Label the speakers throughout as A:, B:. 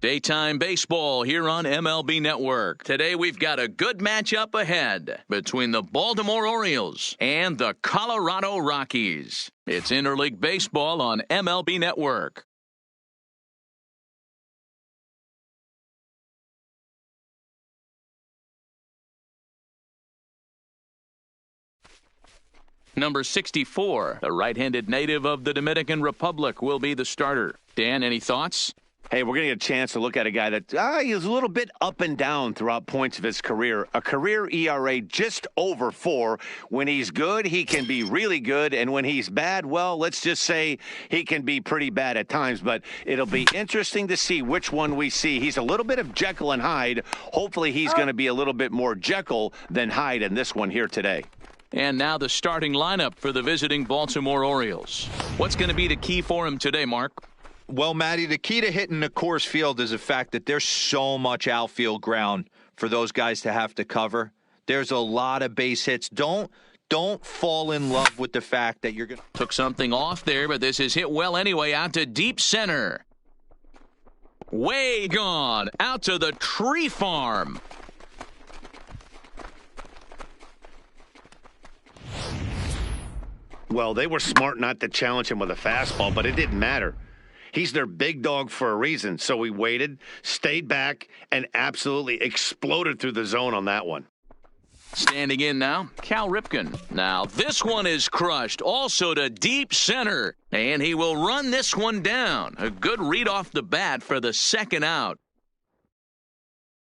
A: Daytime baseball here on MLB Network. Today we've got a good matchup ahead between the Baltimore Orioles and the Colorado Rockies. It's interleague baseball on MLB Network. Number 64, the right-handed native of the Dominican Republic, will be the starter. Dan, any thoughts?
B: Hey, we're going to get a chance to look at a guy that he's a little bit up and down throughout points of his career. A career ERA just over 4. When he's good, he can be really good. And when he's bad, well, let's just say he can be pretty bad at times. But it'll be interesting to see which one we see. He's a little bit of Jekyll and Hyde. Hopefully he's going to be a little bit more Jekyll than Hyde in this one here today.
A: And now the starting lineup for the visiting Baltimore Orioles. What's going to be the key for him today, Mark?
C: Well, Matty, the key to hitting the Coors Field is the fact that there's so much outfield ground for those guys to have to cover. There's a lot of base hits. Don't fall in love with the fact that you're going to...
A: Took something off there, but this is hit well anyway, out to deep center. Way gone, out to the tree farm.
B: Well, they were smart not to challenge him with a fastball, but it didn't matter. He's their big dog for a reason, so he waited, stayed back, and absolutely exploded through the zone on that one.
A: Standing in now, Cal Ripken. Now, this one is crushed, also to deep center, and he will run this one down. A good read off the bat for the second out.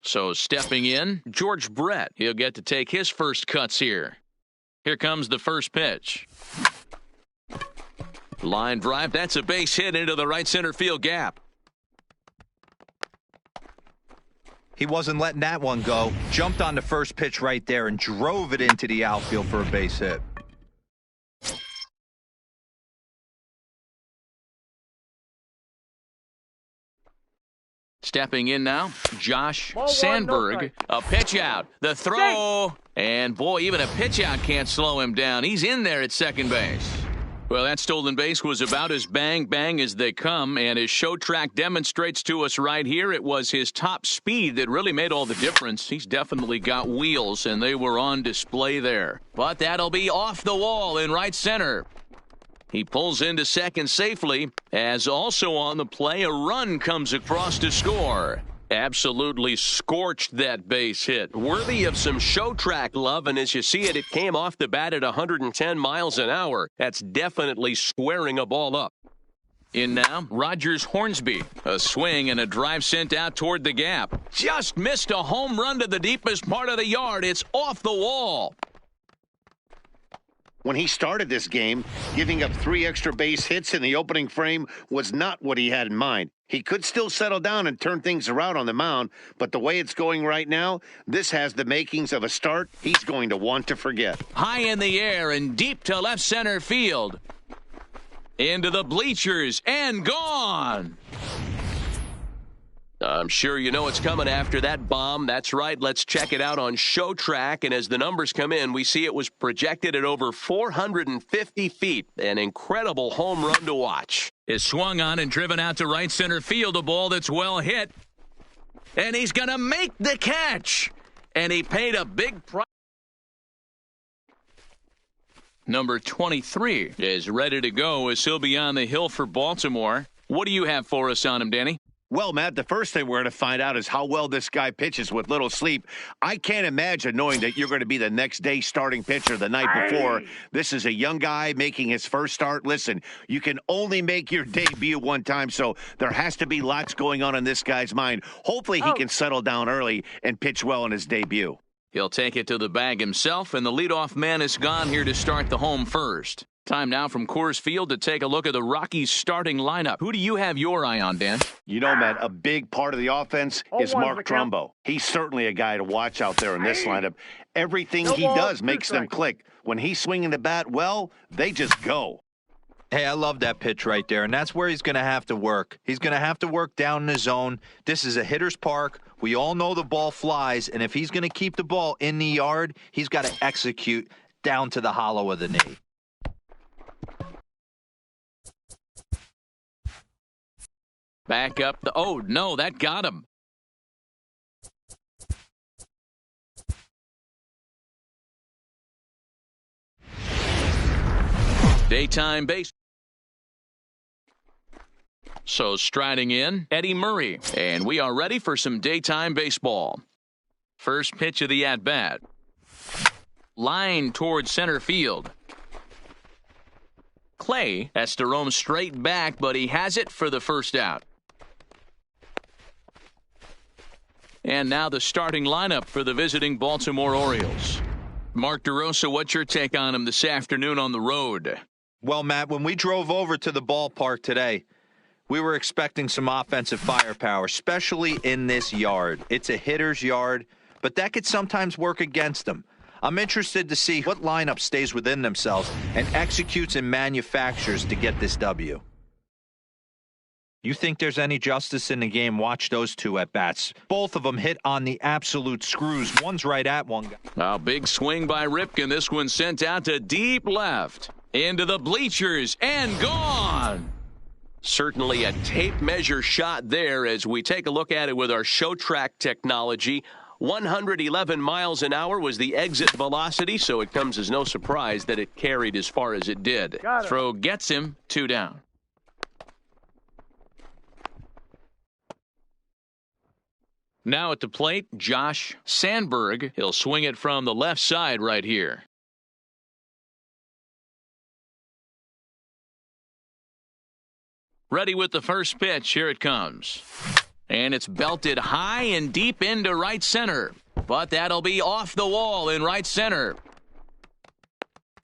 A: So stepping in, George Brett. He'll get to take his first cuts here. Here comes the first pitch. Line drive, that's a base hit into the right center field gap.
C: He wasn't letting that one go. Jumped on the first pitch right there and drove it into the outfield for a base hit.
A: Stepping in now, Josh Sandberg. A pitch out, the throw, and boy, even a pitch out can't slow him down. He's in there at second base. Well, that stolen base was about as bang-bang as they come, and as Show Track demonstrates to us right here, it was his top speed that really made all the difference. He's definitely got wheels, and they were on display there. But that'll be off the wall in right center. He pulls into second safely, as also on the play, a run comes across to score. Absolutely scorched that base hit. Worthy of some Show Track love, and as you see it, it came off the bat at 110 miles an hour. That's definitely squaring a ball up. In now, Rogers Hornsby. A swing and a drive sent out toward the gap. Just missed a home run to the deepest part of the yard. It's off the wall.
B: When he started this game, giving up 3 extra base hits in the opening frame was not what he had in mind. He could still settle down and turn things around on the mound, but the way it's going right now, this has the makings of a start he's going to want to forget.
A: High in the air and deep to left center field. Into the bleachers and gone. I'm sure you know it's coming after that bomb. That's right. Let's check it out on Show Track. And as the numbers come in, we see it was projected at over 450 feet. An incredible home run to watch. Is swung on and driven out to right center field. A ball that's well hit. And he's going to make the catch. And he paid a big price. Number 23 is ready to go as he'll be on the hill for Baltimore. What do you have for us on him, Danny?
B: Well, Matt, the first thing we're going to find out is how well this guy pitches with little sleep. I can't imagine knowing that you're going to be the next day starting pitcher the night before. This is a young guy making his first start. Listen, you can only make your debut one time, so there has to be lots going on in this guy's mind. Hopefully he can settle down early and pitch well in his debut.
A: He'll take it to the bag himself, and the leadoff man is gone here to start the home first. Time now from Coors Field to take a look at the Rockies' starting lineup. Who do you have your eye on, Dan?
B: You know, Matt, a big part of the offense is Mark Trumbo. He's certainly a guy to watch out there in this lineup. Everything he does makes them click. When he's swinging the bat well, they just go.
C: Hey, I love that pitch right there, and that's where he's going to have to work. He's going to have to work down in the zone. This is a hitter's park. We all know the ball flies, and if he's going to keep the ball in the yard, he's got to execute down to the hollow of the knee.
A: Back up the... Oh, no, that got him. Daytime base. So striding in, Eddie Murray. And we are ready for some daytime baseball. First pitch of the at-bat. Line towards center field. Clay has to roam straight back, but he has it for the first out. And now the starting lineup for the visiting Baltimore Orioles. Mark DeRosa, what's your take on him this afternoon on the road?
C: Well, Matt, when we drove over to the ballpark today, we were expecting some offensive firepower, especially in this yard. It's a hitter's yard, but that could sometimes work against them. I'm interested to see what lineup stays within themselves and executes and manufactures to get this W. You think there's any justice in the game? Watch those two at-bats. Both of them hit on the absolute screws. One's right at one guy.
A: A big swing by Ripken. This one sent out to deep left. Into the bleachers and gone. Certainly a tape measure shot there as we take a look at it with our show track technology. 111 miles an hour was the exit velocity, so it comes as no surprise that it carried as far as it did. Throw gets him, 2 down. Now at the plate, Josh Sandberg. He'll swing it from the left side right here. Ready with the first pitch. Here it comes. And it's belted high and deep into right center. But that'll be off the wall in right center.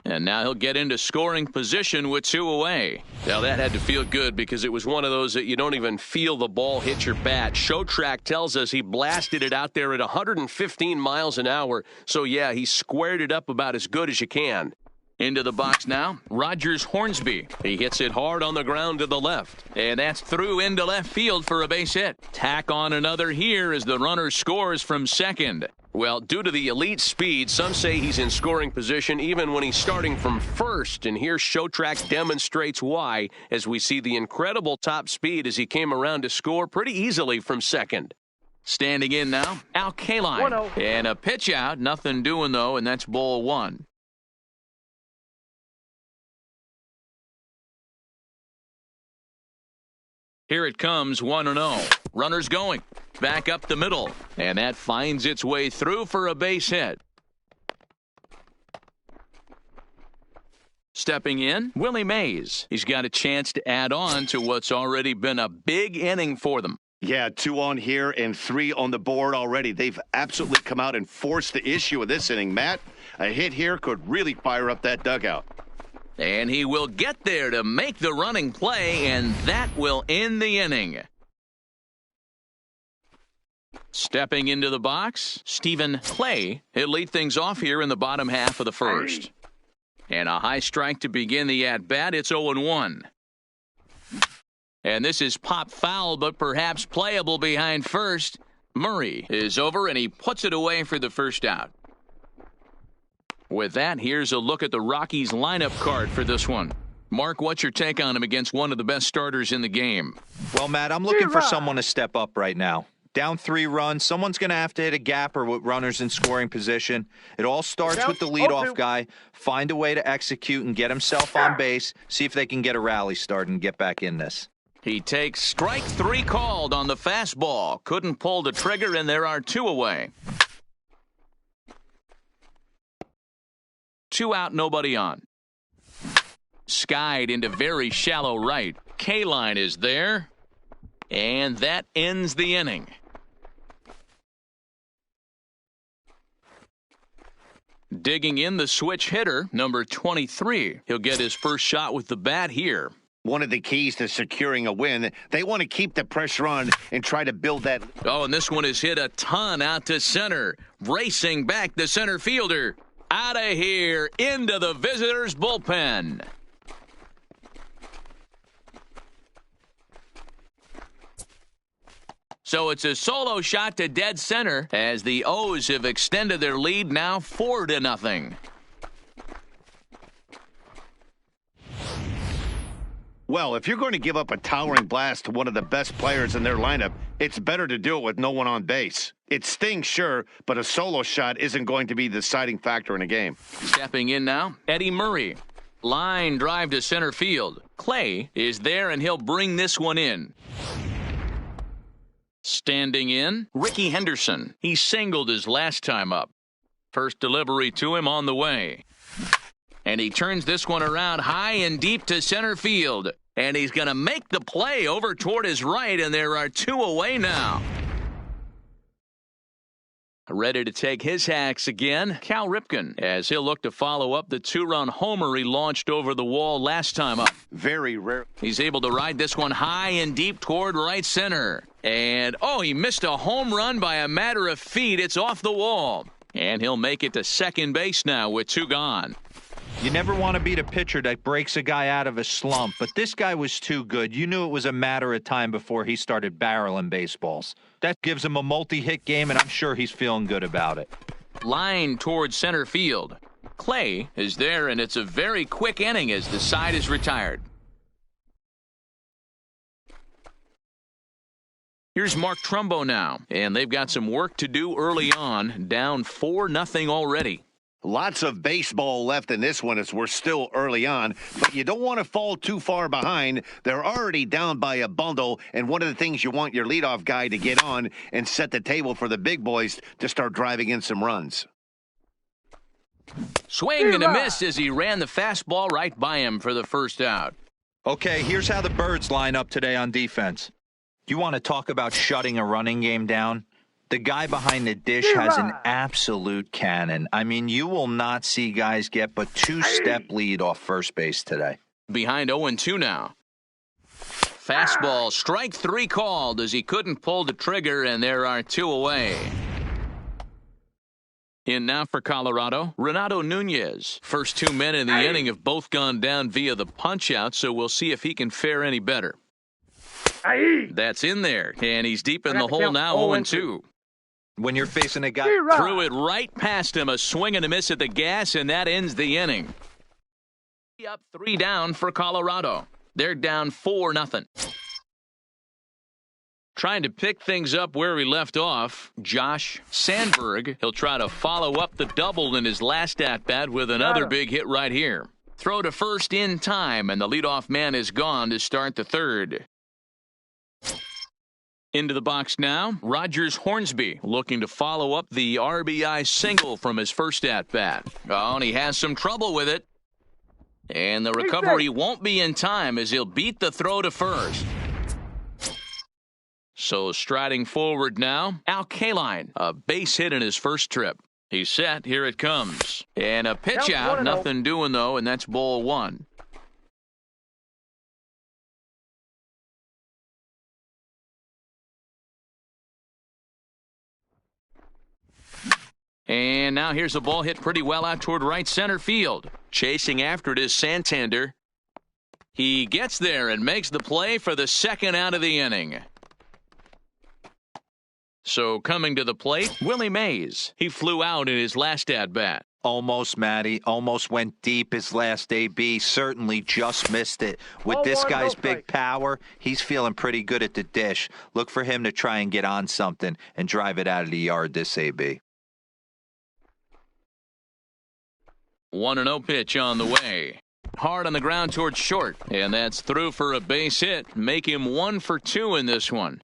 A: And now he'll get into scoring position with 2 away. Now that had to feel good because it was one of those that you don't even feel the ball hit your bat. Show track tells us he blasted it out there at 115 miles an hour. So yeah, he squared it up about as good as you can. Into the box now, Rogers Hornsby. He hits it hard on the ground to the left. And that's through into left field for a base hit. Tack on another here as the runner scores from second. Well, due to the elite speed, some say he's in scoring position even when he's starting from first. And here Showtrack demonstrates why as we see the incredible top speed as he came around to score pretty easily from second. Standing in now, Al Kaline. And a pitch out, nothing doing though, and that's ball 1. Here it comes, 1-0. Runners going. Back up the middle. And that finds its way through for a base hit. Stepping in, Willie Mays. He's got a chance to add on to what's already been a big inning for them.
B: Yeah, 2 on here and 3 on the board already. They've absolutely come out and forced the issue of this inning. Matt, a hit here could really fire up that dugout.
A: And he will get there to make the running play, and that will end the inning. Stepping into the box, Stephen Clay. He'll lead things off here in the bottom half of the first. And a high strike to begin the at-bat. It's 0-1. And this is pop foul, but perhaps playable behind first. Murray is over, and he puts it away for the first out. With that, here's a look at the Rockies lineup card for this one. Mark, what's your take on him against one of the best starters in the game?
C: Well, Matt, I'm looking for someone to step up right now. Down 3 runs, someone's going to have to hit a gapper with runners in scoring position. It all starts with the leadoff guy. Find a way to execute and get himself on base. See if they can get a rally started and get back in this.
A: He takes strike 3 called on the fastball. Couldn't pull the trigger, and there are 2 away. 2 out, nobody on. Skied into very shallow right. Kaline is there. And that ends the inning. Digging in the switch hitter, number 23. He'll get his first shot with the bat here.
B: One of the keys to securing a win, they want to keep the pressure on and try to build that.
A: Oh, and this one is hit a ton out to center. Racing back the center fielder. Out of here, into the visitors' bullpen. So it's a solo shot to dead center as the O's have extended their lead now 4-0.
C: Well,
B: well. If you're going to give up a towering blast to one of the best players in their lineup, it's better to do it with no one on base. It stings, sure, but a solo shot isn't going to be the deciding factor in a game.
A: Stepping in now, Eddie Murray. Line drive to center field. Clay is there, and he'll bring this one in. Standing in, Ricky Henderson. He singled his last time up. First delivery to him on the way. And he turns this one around high and deep to center field. And he's going to make the play over toward his right, and there are two away now. Ready to take his hacks again, Cal Ripken, as he'll look to follow up the two-run homer he launched over the wall last time up.
B: Very rare.
A: He's able to ride this one high and deep toward right center. And, he missed a home run by a matter of feet. It's off the wall. And he'll make it to second base now with two gone.
C: You never want to beat a pitcher that breaks a guy out of a slump, but this guy was too good. You knew it was a matter of time before he started barreling baseballs. That gives him a multi-hit game, and I'm sure he's feeling good about it.
A: Line towards center field. Clay is there, and it's a very quick inning as the side is retired. Here's Mark Trumbo now, and they've got some work to do early on, down 4-0 already.
B: Lots of baseball left in this one as we're still early on, but you don't want to fall too far behind. They're already down by a bundle, and one of the things you want your leadoff guy to get on and set the table for the big boys to start driving in some runs.
A: Swing and a miss as he ran the fastball right by him for the first out.
C: Okay, here's how the Birds line up today on defense. You want to talk about shutting a running game down? The guy behind the dish has an absolute cannon. I mean, you will not see guys get but two-step lead off first base today.
A: Behind 0-2 now. Fastball, strike three called as he couldn't pull the trigger, and there are two away. In now for Colorado, Renato Nunez. First 2 men in the inning have both gone down via the punch-out, so we'll see if he can fare any better. That's in there, and he's deep in the hole now, 0-2.
C: When you're facing a guy,
A: threw it right past him, a swing and a miss at the gas, and that ends the inning. Up 3 down for Colorado. They're down 4-0. Trying to pick things up where we left off, Josh Sandberg. He'll try to follow up the double in his last at-bat with another big hit right here. Throw to first in time, and the leadoff man is gone to start the third. Into the box now, Rogers Hornsby looking to follow up the RBI single from his first at-bat. Oh, and he has some trouble with it. And the recovery won't be in time as he'll beat the throw to first. So striding forward now, Al Kaline, a base hit in his first trip. He's set, here it comes. And a pitch out, nothing doing though, and that's ball one. And now here's a ball hit pretty well out toward right center field. Chasing after it is Santander. He gets there and makes the play for the second out of the inning. So coming to the plate, Willie Mays. He flew out in his last at-bat.
C: Almost, Matty. Almost went deep his last AB. Certainly just missed it. With this guy's big power, he's feeling pretty good at the dish. Look for him to try and get on something and drive it out of the yard this AB.
A: 1-0 pitch on the way. Hard on the ground towards short. And that's through for a base hit. Make him 1 for 2 in this one.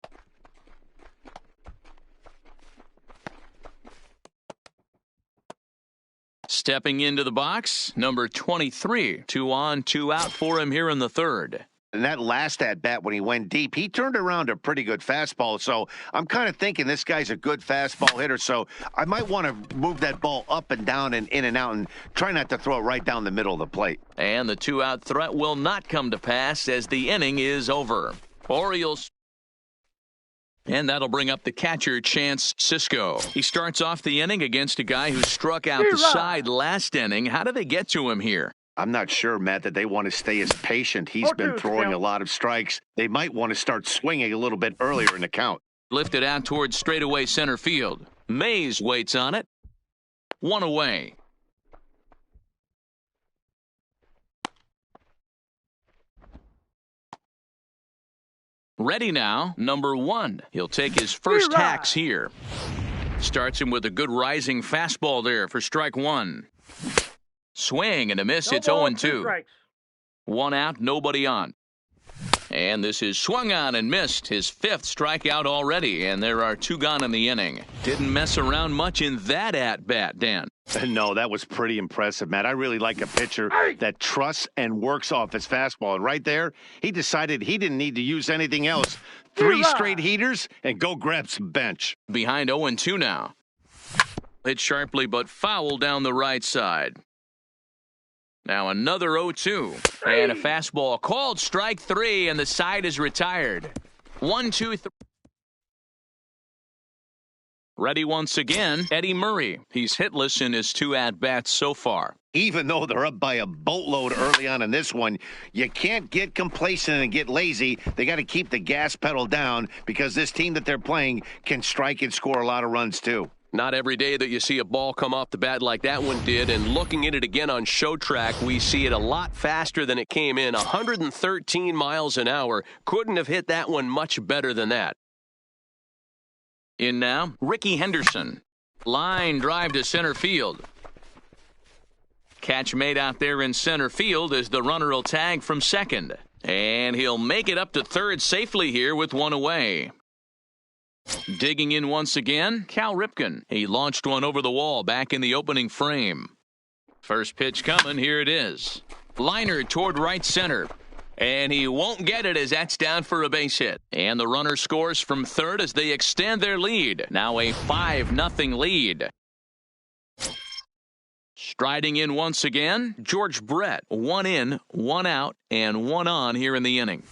A: Stepping into the box, number 23. 2 on, 2 out for him here in the third.
B: And that last at-bat when he went deep, he turned around a pretty good fastball. So I'm kind of thinking this guy's a good fastball hitter. So I might want to move that ball up and down and in and out and try not to throw it right down the middle of the plate.
A: And the 2-out threat will not come to pass as the inning is over. Orioles. And that'll bring up the catcher, Chance Sisco. He starts off the inning against a guy who struck out the side last inning. How do they get to him here?
B: I'm not sure, Matt, that they want to stay as patient. He's been throwing a lot of strikes. They might want to start swinging a little bit earlier in the count.
A: Lifted out towards straightaway center field. Mays waits on it. 1 away. Ready now, number 1. He'll take his first hacks here. Starts him with a good rising fastball there for strike 1. Swing and a miss. It's 0-2. 1 out, nobody on. And this is swung on and missed. His 5th strikeout already, and there are 2 gone in the inning. Didn't mess around much in that at-bat, Dan.
B: No, that was pretty impressive, Matt. I really like a pitcher that trusts and works off his fastball. And right there, he decided he didn't need to use anything else. 3 straight heaters and go grab some bench.
A: Behind 0-2 now. Hit sharply but foul down the right side. Now another 0-2. And a fastball called strike 3, and the side is retired. 1-2-3. Ready once again, Eddie Murray. He's hitless in his 2 at-bats so far.
B: Even though they're up by a boatload early on in this one, you can't get complacent and get lazy. They got to keep the gas pedal down because this team that they're playing can strike and score a lot of runs too.
D: Not every day that you see a ball come off the bat like that one did, and looking at it again on Show Track, we see it a lot faster than it came in, 113 miles an hour. Couldn't have hit that one much better than that.
A: In now, Ricky Henderson. Line drive to center field. Catch made out there in center field as the runner will tag from second. And he'll make it up to third safely here with 1 away. Digging in once again, Cal Ripken. He launched one over the wall back in the opening frame. First pitch coming, here it is. Liner toward right center. And he won't get it as that's down for a base hit. And the runner scores from third as they extend their lead. Now a 5-0 lead. Striding in once again, George Brett. 1 in, 1 out, and 1 on here in the inning.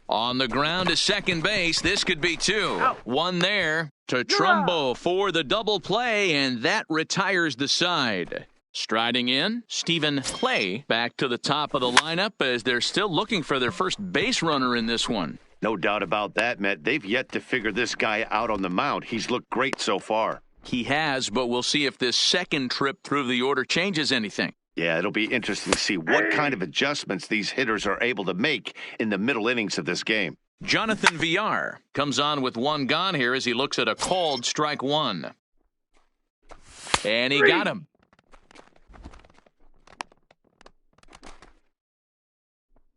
A: On the ground to second base, this could be 2. 1 there to Trumbo for the double play, and that retires the side. Striding in, Stephen Clay back to the top of the lineup as they're still looking for their first base runner in this one.
B: No doubt about that, Matt. They've yet to figure this guy out on the mound. He's looked great so far.
A: He has, but we'll see if this second trip through the order changes anything.
B: Yeah, it'll be interesting to see what kind of adjustments these hitters are able to make in the middle innings of this game.
A: Jonathan Villar comes on with 1 gone here as he looks at a called strike 1. And he got him.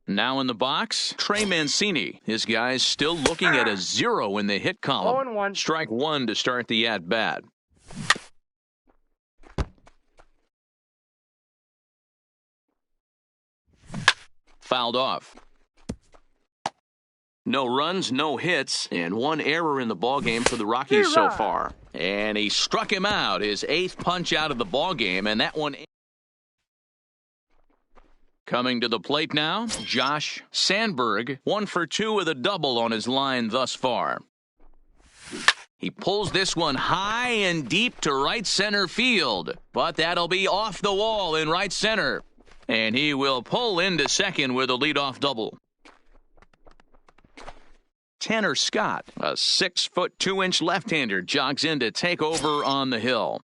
A: Now in the box, Trey Mancini. His guys still looking at a 0 in the hit column. Strike 1 to start the at-bat. Fouled off. No runs, no hits, and 1 error in the ballgame for the Rockies so far. And he struck him out, his 8th punch out of the ballgame, and that one... Coming to the plate now, Josh Sandberg, 1 for 2 with a double on his line thus far. He pulls this one high and deep to right center field, but that'll be off the wall in right center. And he will pull into second with a leadoff double. Tanner Scott, a 6-foot 2-inch left-hander, jogs in to take over on the hill.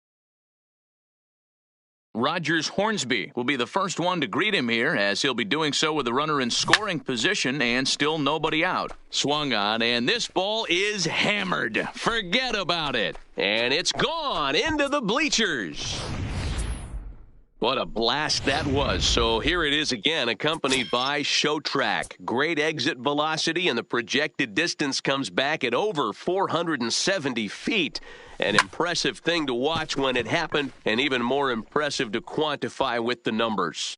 A: Rogers Hornsby will be the first one to greet him here, as he'll be doing so with the runner in scoring position and still nobody out. Swung on, and this ball is hammered. Forget about it. And it's gone into the bleachers. What a blast that was. So here it is again, accompanied by Show Track. Great exit velocity, and the projected distance comes back at over 470 feet. An impressive thing to watch when it happened, and even more impressive to quantify with the numbers.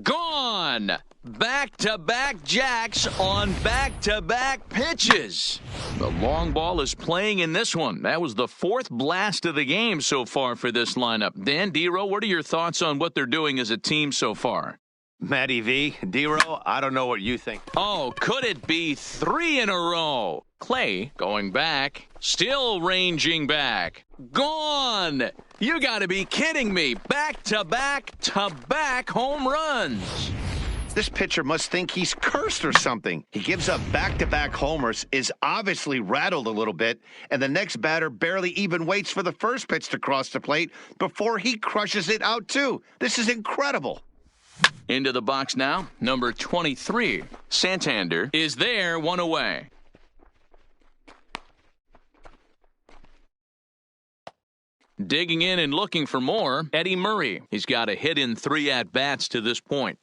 A: Gone! Back-to-back jacks on back-to-back pitches. The long ball is playing in this one. That was the 4th blast of the game so far for this lineup. Dan, D-Row, what are your thoughts on what they're doing as a team so far?
B: Matty V, D-Row, I don't know what you think.
A: Oh, could it be 3 in a row? Clay going back, still ranging back. Gone! You gotta be kidding me. Back-to-back-to-back home runs.
B: This pitcher must think he's cursed or something. He gives up back-to-back homers, is obviously rattled a little bit, and the next batter barely even waits for the first pitch to cross the plate before he crushes it out too. This is incredible.
A: Into the box now, number 23. Santander is there, one away. Digging in and looking for more, Eddie Murray. He's got a hit in 3 at-bats to this point.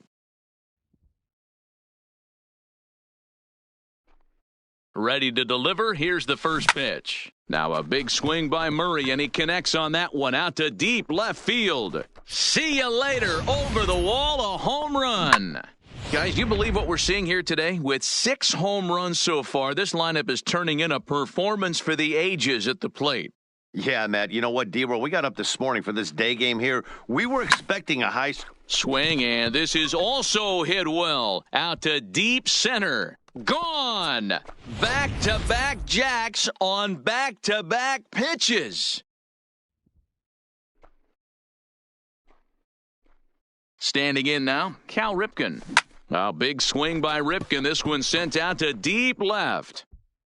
A: Ready to deliver, here's the first pitch. Now a big swing by Murray, and he connects on that one out to deep left field. See you later, over the wall, a home run. Guys, you believe what we're seeing here today? With 6 home runs so far, this lineup is turning in a performance for the ages at the plate.
B: Yeah, Matt, you know what, D-Roll, we got up this morning for this day game here. We were expecting a high
A: swing, and this is also hit well. Out to deep center. Gone! Back-to-back jacks on back-to-back pitches. Standing in now, Cal Ripken. A big swing by Ripken. This one sent out to deep left.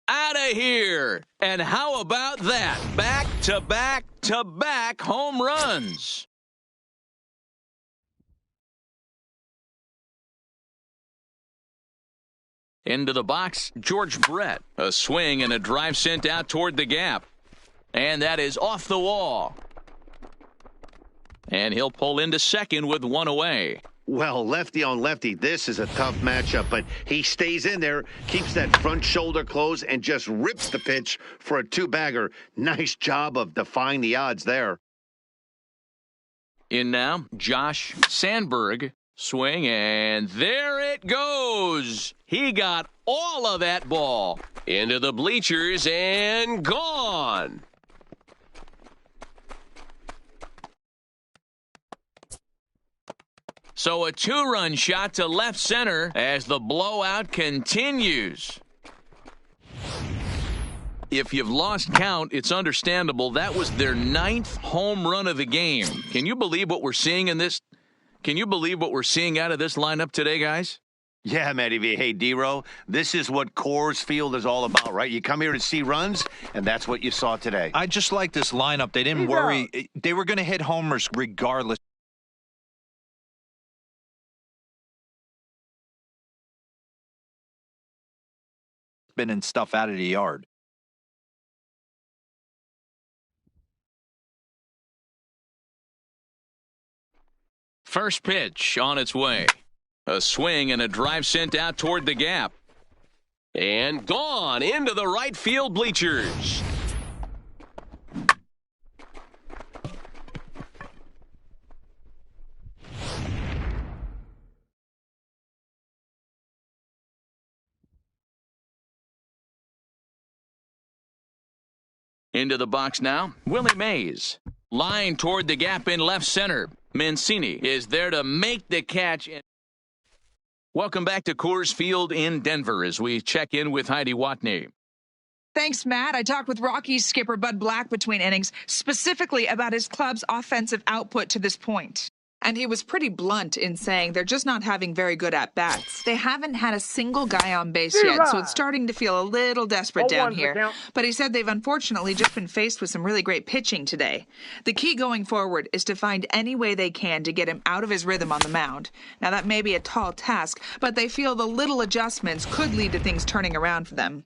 A: Out of here! And how about that? Back-to-back-to-back home runs. Into the box, George Brett. A swing and a drive sent out toward the gap. And that is off the wall. And he'll pull into second with 1 away.
B: Well, lefty on lefty, this is a tough matchup, but he stays in there, keeps that front shoulder closed, and just rips the pitch for a 2-bagger. Nice job of defying the odds there.
A: In now, Josh Sandberg. Swing, and there it goes. He got all of that ball. Into the bleachers and gone. So a 2-run shot to left center as the blowout continues. If you've lost count, it's understandable. That was their 9th home run of the game. Can you believe what we're seeing in this? Can you believe what we're seeing out of this lineup today, guys?
B: Yeah, Matty V. Hey, D-Row, this is what Coors Field is all about, right? You come here to see runs, and that's what you saw today.
C: I just like this lineup. They didn't worry. They were going to hit homers regardless. Spinning stuff out of the yard.
A: First pitch on its way. A swing and a drive sent out toward the gap. And gone into the right field bleachers. Into the box now, Willie Mays. Line toward the gap in left center. Mancini is there to make the catch. Welcome back to Coors Field in Denver as we check in with Heidi Watney.
E: Thanks, Matt. I talked with Rockies skipper Bud Black between innings, specifically about his club's offensive output to this point. And he was pretty blunt in saying they're just not having very good at-bats. They haven't had a single guy on base yet, so it's starting to feel a little desperate down here. But he said they've unfortunately just been faced with some really great pitching today. The key going forward is to find any way they can to get him out of his rhythm on the mound. Now, that may be a tall task, but they feel the little adjustments could lead to things turning around for them.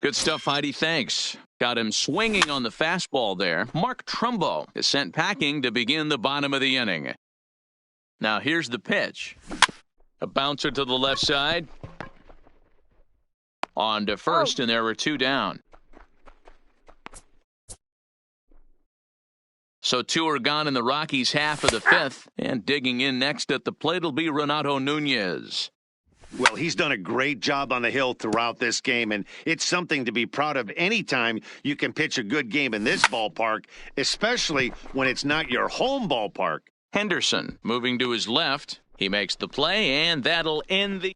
A: Good stuff, Heidi. Thanks. Got him swinging on the fastball there. Mark Trumbo is sent packing to begin the bottom of the inning. Now here's the pitch. A bouncer to the left side. On to first, and there were 2 down. So 2 are gone in the Rockies' half of the 5th. And digging in next at the plate will be Renato Nunez.
B: Well, he's done a great job on the hill throughout this game, and it's something to be proud of anytime you can pitch a good game in this ballpark, especially when it's not your home ballpark.
A: Henderson moving to his left. He makes the play, and that'll end the...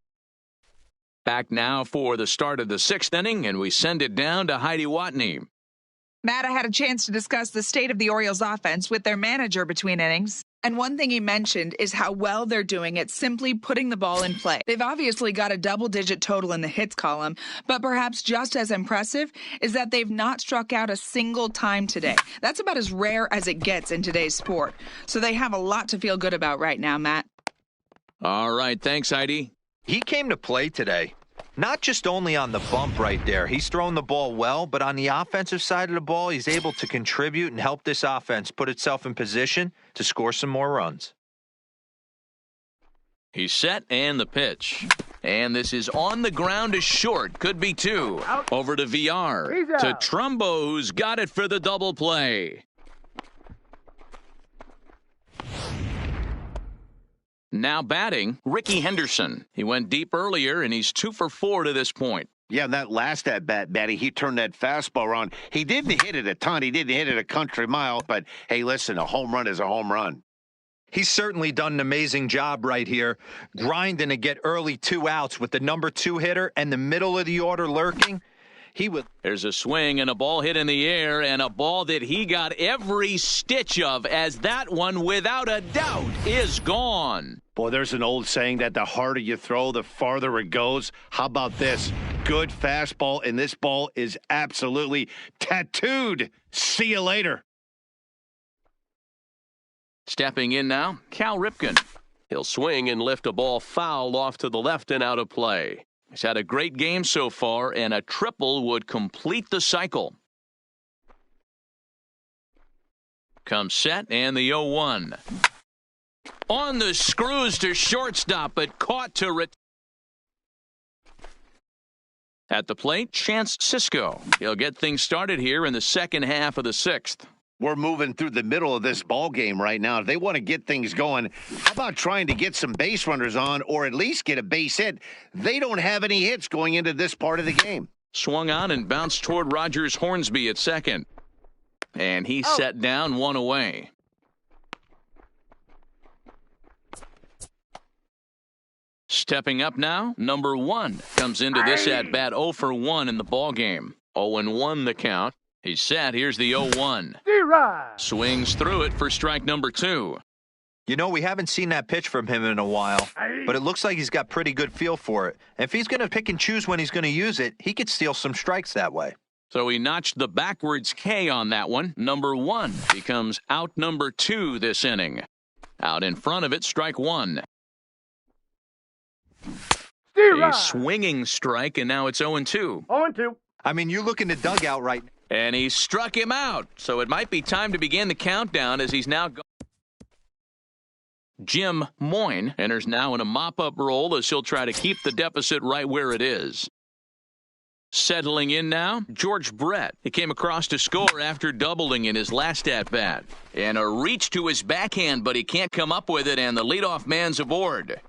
A: Back now for the start of the 6th inning, and we send it down to Heidi Watney.
E: Matt, I had a chance to discuss the state of the Orioles offense with their manager between innings. And one thing he mentioned is how well they're doing at simply putting the ball in play. They've obviously got a double-digit total in the hits column, but perhaps just as impressive is that they've not struck out a single time today. That's about as rare as it gets in today's sport. So they have a lot to feel good about right now, Matt.
A: All right, thanks, Heidi.
C: He came to play today. Not just only on the bump right there. He's throwing the ball well, but on the offensive side of the ball, he's able to contribute and help this offense put itself in position to score some more runs.
A: He's set and the pitch. And this is on the ground is short. Could be two. Over to VR. To Trumbo, who's got it for the double play. Now batting, Ricky Henderson. He went deep earlier, and he's 2 for 4 to this point.
B: Yeah, and that last at-bat, Batty, he turned that fastball around. He didn't hit it a ton. He didn't hit it a country mile. But, hey, listen, a home run is a home run.
C: He's certainly done an amazing job right here, grinding to get early 2 outs with the number 2 hitter and the middle of the order lurking.
A: There's a swing and a ball hit in the air, and a ball that he got every stitch of, as that one, without a doubt, is gone.
B: Boy, there's an old saying that the harder you throw, the farther it goes. How about this? Good fastball, and this ball is absolutely tattooed. See you later.
A: Stepping in now, Cal Ripken.
D: He'll swing and lift a ball foul off to the left and out of play. He's had a great game so far, and a triple would complete the cycle.
A: Comes set, and the 0-1. On the screws to shortstop, but caught to at the plate, Chance Sisco. He'll get things started here in the second half of the 6th.
B: We're moving through the middle of this ball game right now. If they want to get things going, how about trying to get some base runners on or at least get a base hit? They don't have any hits going into this part of the game.
A: Swung on and bounced toward Rogers Hornsby at second. And he set down 1 away. Stepping up now, number 1 comes into this at-bat 0 for 1 in the ball game. 0-1 the count. He's set. Here's the 0-1. Swings through it for strike number 2.
C: You know, we haven't seen that pitch from him in a while, but it looks like he's got pretty good feel for it. If he's going to pick and choose when he's going to use it, he could steal some strikes that way.
A: So he notched the backwards K on that one. Number 1 becomes out number 2 this inning. Out in front of it, strike 1. A swinging strike, and now it's 0-2.
F: 0-2.
C: I mean, you look in the dugout right now.
A: And he struck him out. So it might be time to begin the countdown as he's now gone. Jim Moyne enters now in a mop-up role as he'll try to keep the deficit right where it is. Settling in now, George Brett. He came across to score after doubling in his last at-bat. And a reach to his backhand, but he can't come up with it, and the leadoff man's aboard.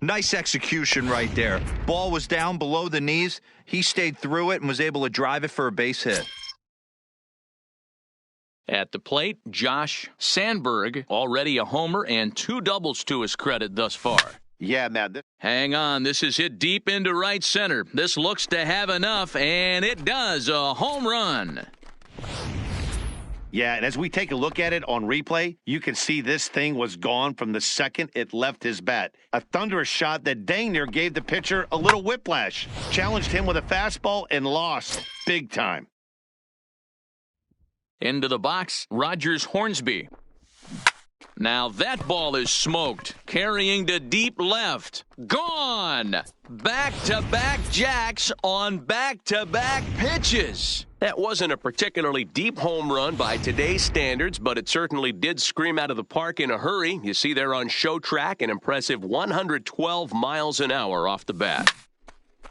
C: Nice execution right there. Ball was down below the knees. He stayed through it and was able to drive it for a base hit.
A: At the plate, Josh Sandberg, already a homer and 2 doubles to his credit thus far.
B: Yeah, man.
A: Hang on, this is hit deep into right center. This looks to have enough, and it does. A home run.
B: Yeah, and as we take a look at it on replay, you can see this thing was gone from the second it left his bat. A thunderous shot that dang near gave the pitcher a little whiplash. Challenged him with a fastball and lost big time.
A: Into the box, Rogers Hornsby. Now that ball is smoked, carrying to deep left. Gone! Back-to-back jacks on back-to-back pitches.
D: That wasn't a particularly deep home run by today's standards, but it certainly did scream out of the park in a hurry. You see there on show track an impressive 112 miles an hour off the bat.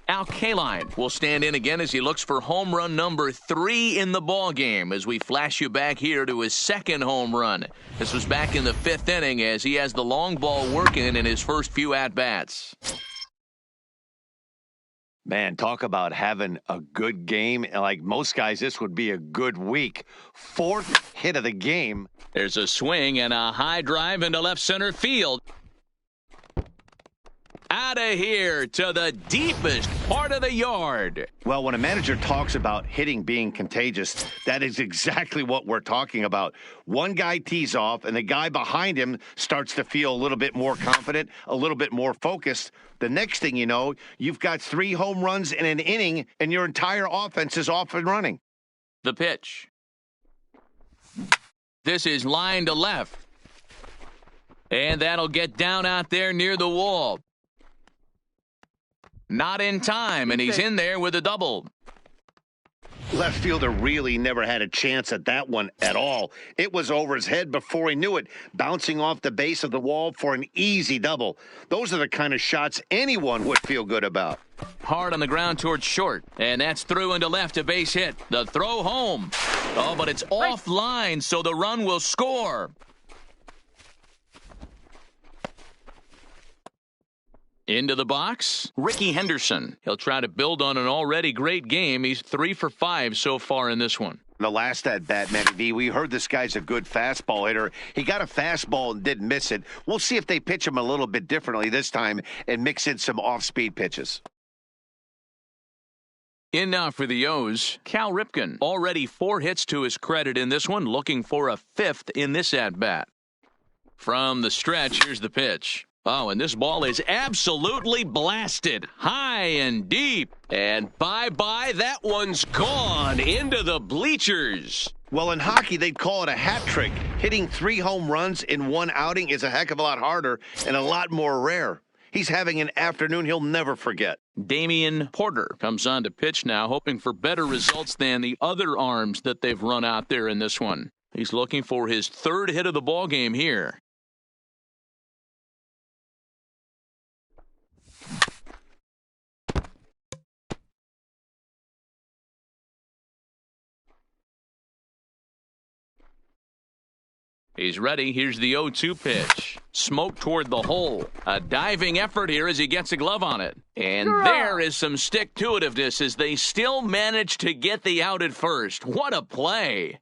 A: Al Kaline will stand in again as he looks for home run number 3 in the ball game as we flash you back here to his second home run. This was back in the 5th inning as he has the long ball working in his first few at-bats.
B: Man, talk about having a good game. Like most guys, this would be a good week. 4th hit of the game.
A: There's a swing and a high drive into left center field. Out of here to the deepest part of the yard.
B: Well, when a manager talks about hitting being contagious, that is exactly what we're talking about. One guy tees off, and the guy behind him starts to feel a little bit more confident, a little bit more focused. The next thing you know, you've got 3 home runs in an inning, and your entire offense is off and running.
A: The pitch. This is line to left. And that'll get down out there near the wall. Not in time, and he's in there with a double.
B: Left fielder really never had a chance at that one at all. It was over his head before he knew it, bouncing off the base of the wall for an easy double. Those are the kind of shots anyone would feel good about.
A: Hard on the ground towards short, and that's through into left, a base hit. The throw home. Oh, but it's offline, so the run will score. Into the box, Ricky Henderson. He'll try to build on an already great game. He's 3 for 5 so far in this one.
B: The last at bat, Matty V, we heard this guy's a good fastball hitter. He got a fastball and didn't miss it. We'll see if they pitch him a little bit differently this time and mix in some off-speed pitches.
A: In now for the O's, Cal Ripken. Already 4 hits to his credit in this one, looking for a 5th in this at-bat. From the stretch, here's the pitch. Oh, and this ball is absolutely blasted. High and deep.
D: And bye-bye, that one's gone into the bleachers.
B: Well, in hockey, they'd call it a hat trick. Hitting 3 home runs in one outing is a heck of a lot harder and a lot more rare. He's having an afternoon he'll never forget.
A: Damian Porter comes on to pitch now, hoping for better results than the other arms that they've run out there in this one. He's looking for his 3rd hit of the ball game here. He's ready. Here's the 0-2 pitch. Smoke toward the hole. A diving effort here as he gets a glove on it. And there is some stick-to-itiveness as they still manage to get the out at first. What a play.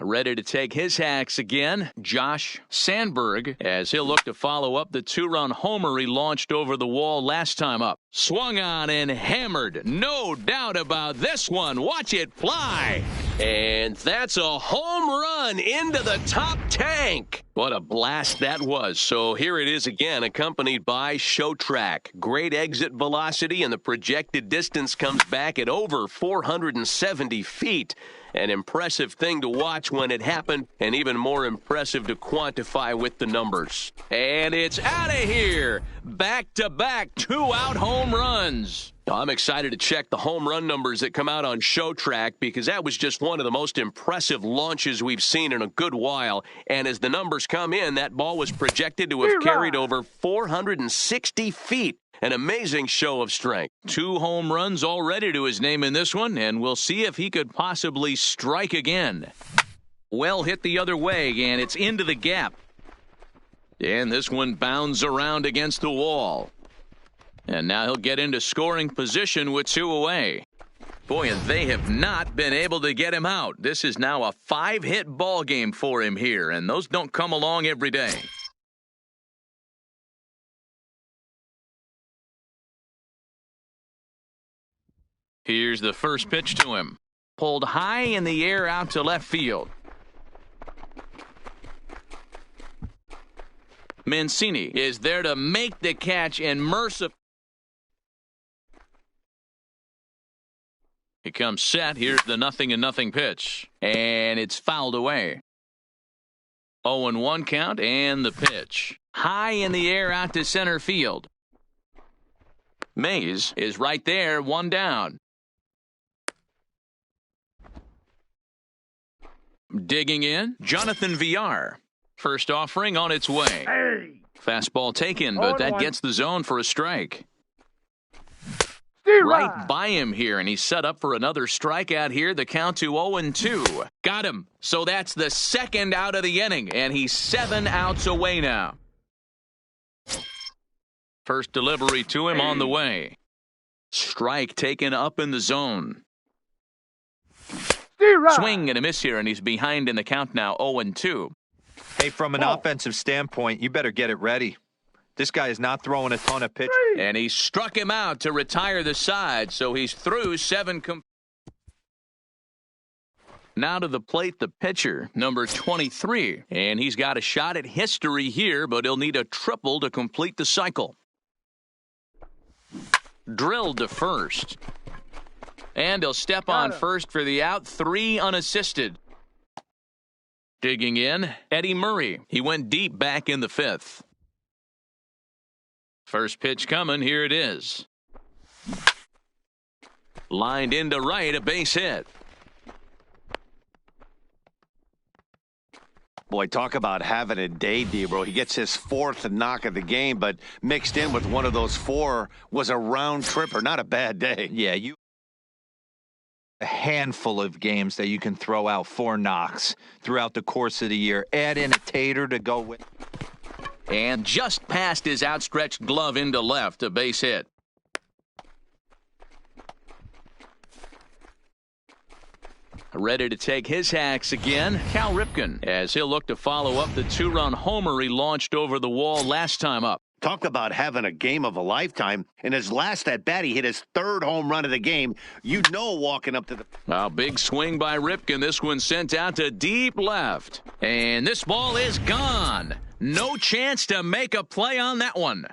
A: Ready to take his hacks again, Josh Sandberg, as he'll look to follow up the 2-run homer he launched over the wall last time up. Swung on and hammered. No doubt about this one. Watch it fly.
D: And that's a home run into the top tank.
A: What a blast that was.
D: So here it is again, accompanied by show track. Great exit velocity, and the projected distance comes back at over 470 feet. An impressive thing to watch when it happened, and even more impressive to quantify with the numbers.
A: And it's out of here. Back-to-back 2-out home runs.
D: I'm excited to check the home run numbers that come out on show track because that was just one of the most impressive launches we've seen in a good while. And as the numbers come in, that ball was projected to have carried over 460 feet. An amazing show of strength.
A: 2 home runs already to his name in this one, and we'll see if he could possibly strike again. Well hit the other way, and it's into the gap. And this one bounds around against the wall. And now he'll get into scoring position with 2 away. Boy, and they have not been able to get him out. This is now a 5-hit ball game for him here, and those don't come along every day. Here's the first pitch to him. Pulled high in the air out to left field. Mancini is there to make the catch, and mercifully he comes set. Here's the 0-0 pitch, and it's fouled away. 0-1 count, and the pitch. High in the air out to center field. Mays is right there, 1 down. Digging in, Jonathan Villar. First offering on its way. Hey. Fastball taken, but that gets the zone for a strike. Right by him here, and he's set up for another strikeout here. The count to 0-2. Got him. So that's the 2nd out of the inning, and he's 7 outs away now. First delivery to him on the way. Strike taken up in the zone. Swing and a miss here, and he's behind in the count now, 0-2.
C: Hey, from an offensive standpoint, you better get it ready. This guy is not throwing a ton of pitches.
A: And he struck him out to retire the side, so he's through 7. Now to the plate, the pitcher, number 23. And he's got a shot at history here, but he'll need a triple to complete the cycle. Drilled to first. And he'll step on first for the out, 3 unassisted. Digging in, Eddie Murray. He went deep back in the fifth. First pitch coming, here it is. Lined into right, a base hit.
B: Boy, talk about having a day, Debro. He gets his fourth knock of the game, but mixed in with one of those four was a round tripper. Not a bad day.
C: Yeah, a handful of games that you can throw out 4 knocks throughout the course of the year. Add in a tater to go with.
A: And just past his outstretched glove into left, a base hit. Ready to take his hacks again, Cal Ripken, as he'll look to follow up the 2-run homer he launched over the wall last time up.
B: Talk about having a game of a lifetime. In his last at-bat, he hit his 3rd home run of the game. You know, walking up to the...
A: A big swing by Ripken. This one sent out to deep left. And this ball is gone. No chance to make a play on that one.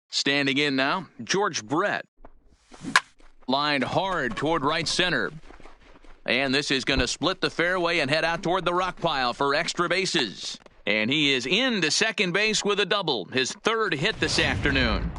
A: Standing in now, George Brett. Lined hard toward right center. And this is going to split the fairway and head out toward the rock pile for extra bases. And he is into second base with a double, his 3rd hit this afternoon.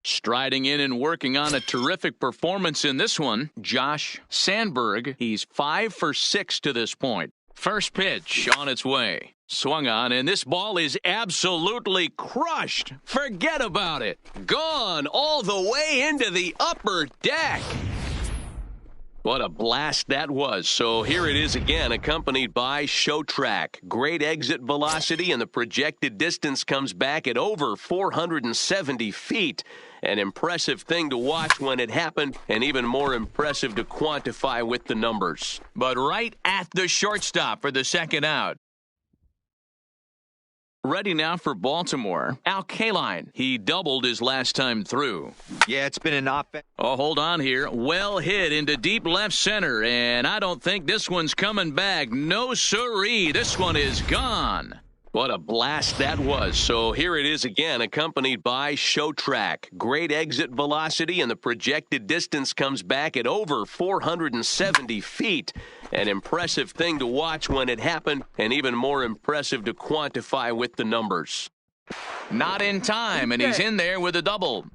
A: Striding in and working on a terrific performance in this one, Josh Sandberg. He's 5 for 6 to this point. First pitch on its way. Swung on, and this ball is absolutely crushed. Forget about it.
D: Gone all the way into the upper deck. What a blast that was. So here it is again, accompanied by Show Track. Great exit velocity, and the projected distance comes back at over 470 feet. An impressive thing to watch when it happened, and even more impressive to quantify with the numbers.
A: But right at the shortstop for the second out. Ready now for Baltimore, Al Kaline. He doubled his last time through.
C: Yeah, it's been an offense.
A: Oh, hold on here. Well hit into deep left center, and I don't think this one's coming back. No siree. This one is gone.
D: What a blast that was. So here it is again, accompanied by Show Track. Great exit velocity, and the projected distance comes back at over 470 feet. An impressive thing to watch when it happened, and even more impressive to quantify with the numbers.
A: Not in time, and he's in there with a double.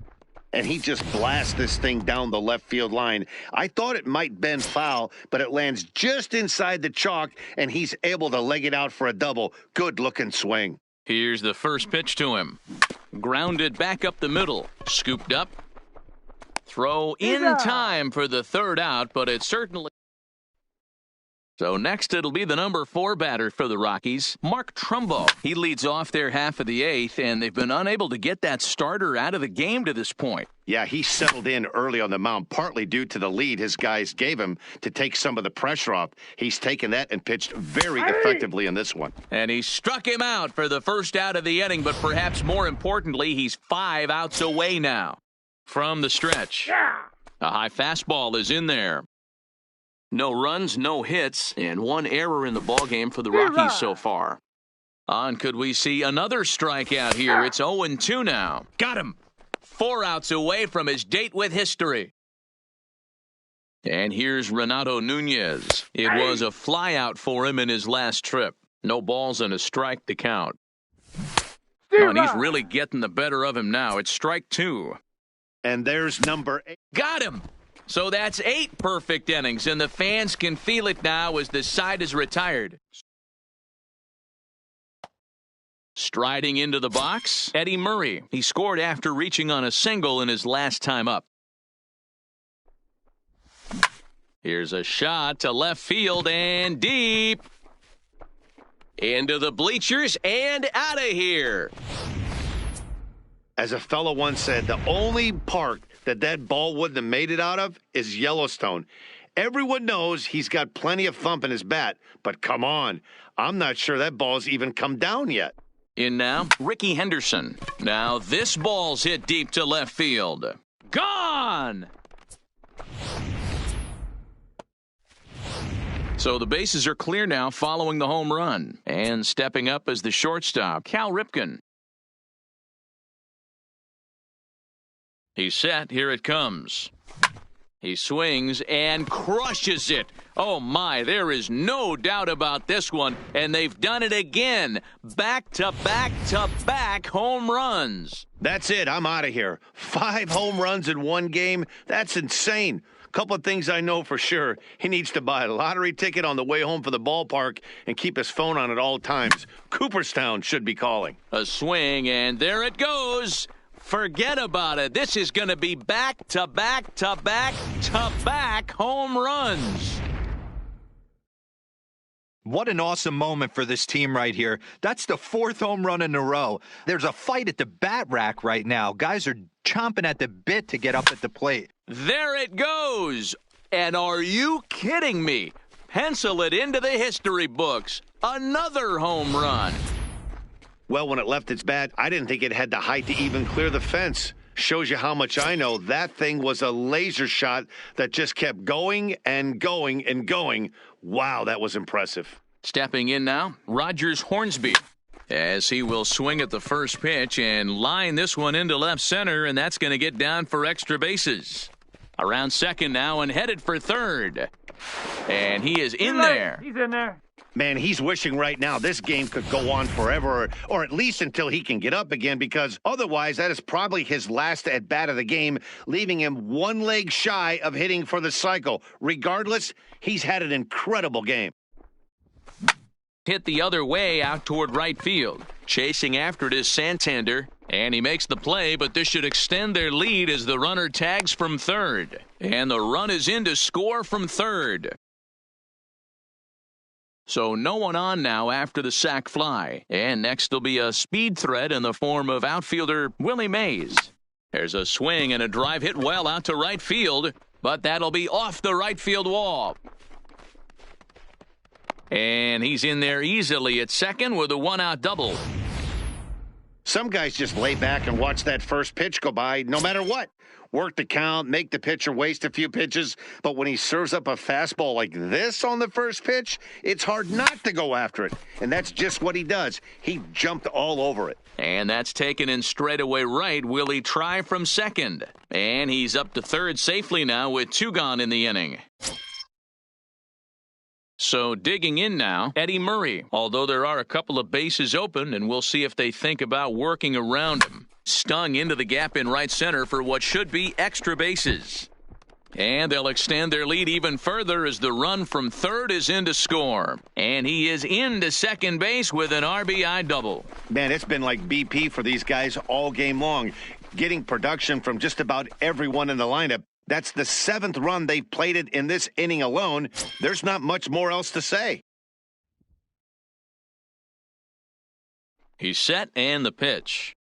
B: And he just blasts this thing down the left field line. I thought it might bend foul, but it lands just inside the chalk, and he's able to leg it out for a double. Good-looking swing.
A: Here's the first pitch to him. Grounded back up the middle. Scooped up. Throw in time for the 3rd out, but it certainly... So next it'll be the number 4 batter for the Rockies, Mark Trumbo. He leads off their half of the 8th, and they've been unable to get that starter out of the game to this point.
B: Yeah, he settled in early on the mound, partly due to the lead his guys gave him to take some of the pressure off. He's taken that and pitched very effectively in this one.
A: And he struck him out for the first out of the inning, but perhaps more importantly, he's 5 outs away now from the stretch. A high fastball is in there. No runs, no hits, and 1 error in the ballgame for the Rockies so far. On could we see another strikeout here? It's 0-2 now. Got him. 4 outs away from his date with history. And here's Renato Nunez. It was a flyout for him in his last trip. No balls and a strike to count. Oh, and he's really getting the better of him now. It's strike 2.
B: And there's number 8.
A: Got him. So that's 8 perfect innings, and the fans can feel it now as the side is retired. Striding into the box, Eddie Murray. He scored after reaching on a single in his last time up. Here's a shot to left field and deep. Into the bleachers and out of here.
B: As a fellow once said, the only park that ball wouldn't have made it out of is Yellowstone. Everyone knows he's got plenty of thump in his bat, but come on, I'm not sure that ball's even come down yet.
A: In now, Ricky Henderson. Now this ball's hit deep to left field. Gone! So the bases are clear now following the home run. And stepping up as the shortstop, Cal Ripken. He's set. Here it comes. He swings and crushes it. Oh, my, there is no doubt about this one. And they've done it again. Back-to-back-to-back home runs.
B: That's it. I'm out of here. 5 home runs in one game. That's insane. Couple of things I know for sure. He needs to buy a lottery ticket on the way home from the ballpark and keep his phone on at all times. Cooperstown should be calling.
A: A swing, and there it goes. Forget about it. This is going to be back-to-back-to-back-to-back home runs.
C: What an awesome moment for this team right here. That's the 4th home run in a row. There's a fight at the bat rack right now. Guys are chomping at the bit to get up at the plate.
A: There it goes. And are you kidding me? Pencil it into the history books. Another home run.
B: Well, when it left its bat, I didn't think it had the height to even clear the fence. Shows you how much I know. That thing was a laser shot that just kept going and going and going. Wow, that was impressive.
A: Stepping in now, Rogers Hornsby, as he will swing at the first pitch and line this one into left center, and that's going to get down for extra bases. Around second now and headed for third. And he is in there.
F: He's in there.
B: Man, he's wishing right now this game could go on forever, or at least until he can get up again, because otherwise that is probably his last at-bat of the game, leaving him one leg shy of hitting for the cycle. Regardless, he's had an incredible game.
A: Hit the other way out toward right field. Chasing after it is Santander, and he makes the play, but this should extend their lead as the runner tags from third. And the run is in to score from third. So no one on now after the sac fly. And next will be a speed threat in the form of outfielder Willie Mays. There's a swing and a drive hit well out to right field, but that'll be off the right field wall. And he's in there easily at second with a one-out double.
B: Some guys just lay back and watch that first pitch go by no matter what. Work the count, make the pitcher waste a few pitches, but when he serves up a fastball like this on the first pitch, it's hard not to go after it. And that's just what he does. He jumped all over it.
A: And that's taken in straightaway right. Will he try from second? And he's up to third safely now with 2 gone in the inning. So digging in now, Eddie Murray, although there are a couple of bases open, and we'll see if they think about working around him. Stung into the gap in right center for what should be extra bases. And they'll extend their lead even further as the run from third is in to score. And he is into second base with an RBI double.
B: Man, it's been like BP for these guys all game long, getting production from just about everyone in the lineup. That's the 7th run they've plated in this inning alone. There's not much more else to say.
A: He's set and the pitch.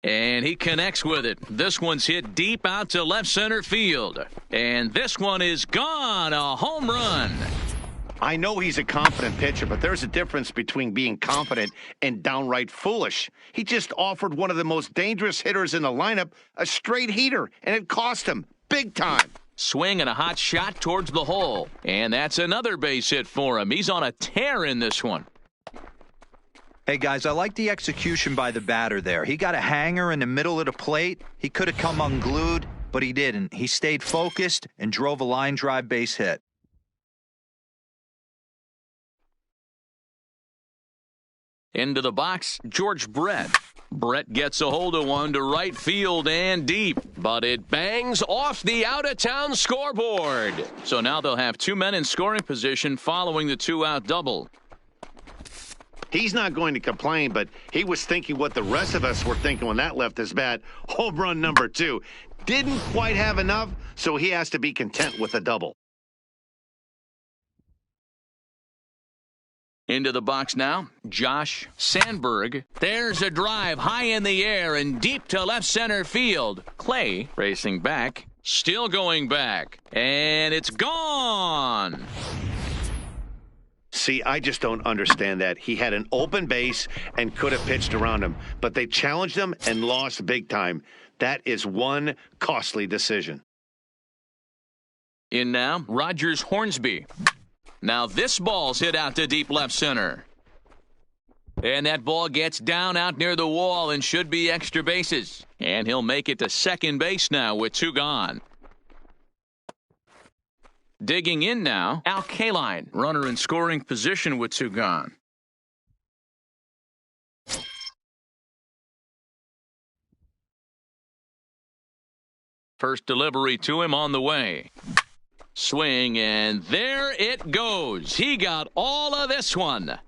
A: And he connects with it. This one's hit deep out to left center field. And this one is gone. A home run.
B: I know he's a confident pitcher, but there's a difference between being confident and downright foolish. He just offered one of the most dangerous hitters in the lineup a straight heater, and it cost him big time.
A: Swing and a hot shot towards the hole. And that's another base hit for him. He's on a tear in this one.
C: Hey, guys, I like the execution by the batter there. He got a hanger in the middle of the plate. He could have come unglued, but he didn't. He stayed focused and drove a line drive base hit.
A: Into the box, George Brett. Brett gets a hold of one to right field and deep, but it bangs off the out-of-town scoreboard. So now they'll have 2 men in scoring position following the 2-out double.
B: He's not going to complain, but he was thinking what the rest of us were thinking when that left his bat. Home run number 2. Didn't quite have enough, so he has to be content with a double.
A: Into the box now, Josh Sandberg. There's a drive high in the air and deep to left center field. Clay racing back, still going back, and it's gone.
B: See, I just don't understand that. He had an open base and could have pitched around him, but they challenged him and lost big time. That is one costly decision.
A: In now, Rogers Hornsby. Now this ball's hit out to deep left center. And that ball gets down out near the wall and should be extra bases. And he'll make it to second base now with 2 gone. Digging in now, Alkaline. Runner in scoring position with 2 gone. First delivery to him on the way. Swing, and there it goes. He got all of this one.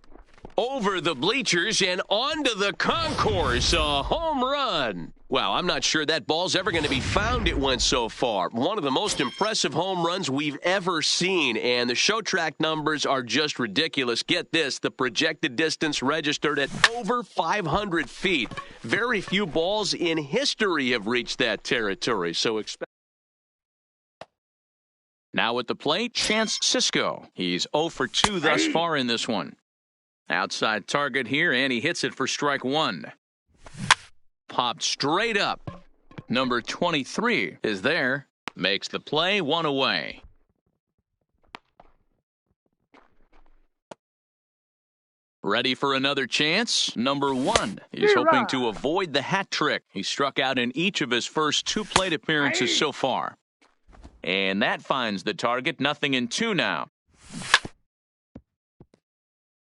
A: Over the bleachers and onto the concourse. A home run. Wow, I'm not sure that ball's ever going to be found. It went so far. One of the most impressive home runs we've ever seen, and the show track numbers are just ridiculous. Get this, the projected distance registered at over 500 feet. Very few balls in history have reached that territory, so expect. Now at the plate, Chance Sisco. He's 0 for 2 thus far in this one. Outside target here, and he hits it for strike 1. Popped straight up. Number 23 is there. Makes the play, 1 away. Ready for another chance? Number 1. He's hoping to avoid the hat trick. He struck out in each of his first 2 plate appearances so far. And that finds the target, 0-2 now.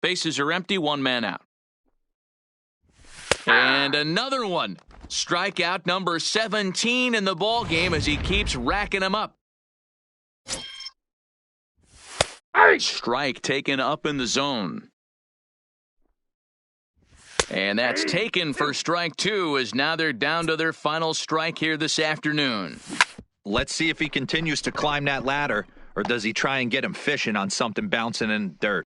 A: Bases are empty, 1 man out. And another one. Strikeout number 17 in the ball game as he keeps racking them up. Strike taken up in the zone. And that's taken for strike 2 as now they're down to their final strike here this afternoon.
C: Let's see if he continues to climb that ladder, or does he try and get him fishing on something bouncing in dirt?